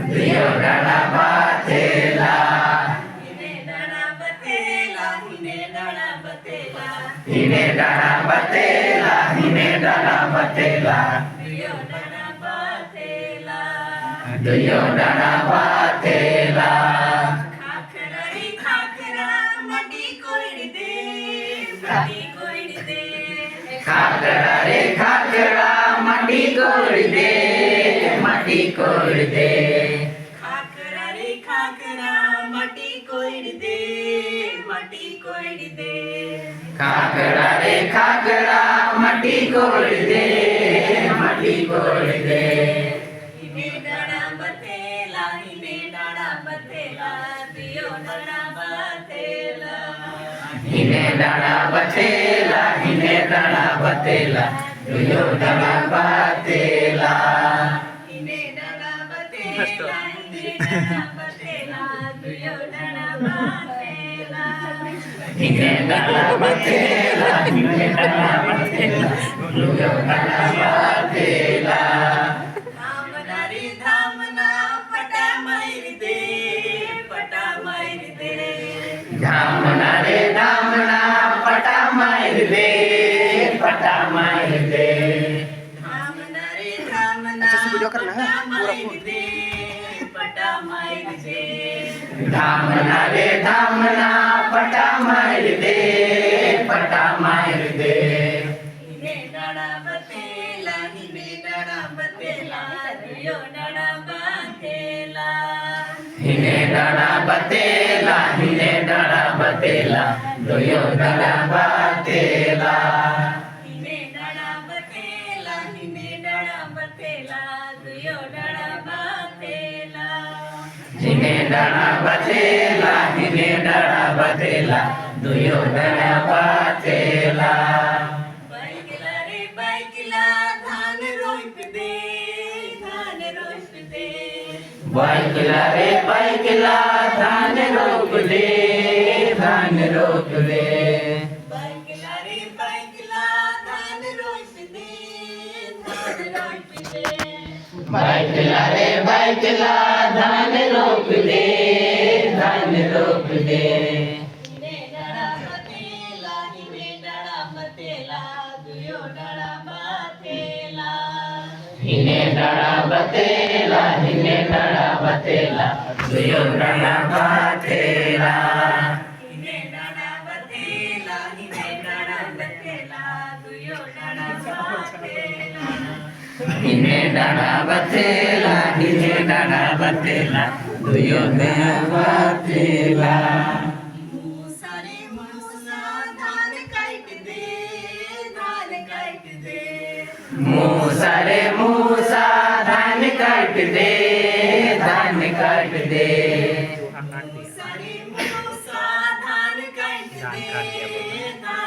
दुर्योधन बतेला हिने डणा बतेला हिने डणा बतेला हिने डणा बतेला हिने डणा बतेला दुर्योधन बतेला दुर्योधन बतेला खाकरा रे खाकरा मटी कोरडी दे मटी कोरडी दे खाकरा रे खाकरा माटी कोरडी दे माटी कोरडी दे खाकरा रे खाकरा मटी कोरडी दे मटी कोरडी दे खाकरा रे खाकरा माटी कोरडी दे माटी कोरडी दे हिने डणा बतेला हिने डणा बतेला दुर्योधन बतेला हिने डणा बतेला हिने डणा बतेला दुर्योधन बतेला हिने डणा बतेला हिने डणा बतेला दुर्योधन बतेला हिने डणा बतेला हिने डणा बतेला दुर्योधन बतेला धामना रे धामना पटा मारी दे पटा मारी दे धामना रे धामना पटा मार दे पटा मार दे धामना रे धामना पटा मारी दे पटा मारी दे धामना रे धामना पटा मार दे पटा मार दे हिने डणा बतेला हिने डणा बतेला दुर्योधन बतेला हिने डणा बतेला हिने डणा बतेला दुर्योधन बतेला हिने डणा बतेला हिने डणा बतेला दुर्योधन बतेला हिने डणा बतेला हिने डणा बतेला दुर्योधन बतेला बैकला रे बैकला धान रोप दे धान रोप दे बैकला रे बैकला धान रोप दे धान रोप दे बैकला रे बैकला धान रोप दे धान रोप दे बैकला रे बैकला धान रोप दे धान रोप दे हिने डणा बतेला हिने डणा बतेला दुर्योधन बतेला हिने डणा बतेला हिने डणा बतेला दुर्योधन बतेला हिने डणा बतेला हिने डणा बतेला दुर्योधन बतेला हिने डणा बतेला हिने डणा बतेला दुर्योधन बतेला मूसा रे मूसा धान काट दे धान काट दे मूसा रे मूसा धान काट दे धान काट दे मूसा रे मूसा धान काट दे धान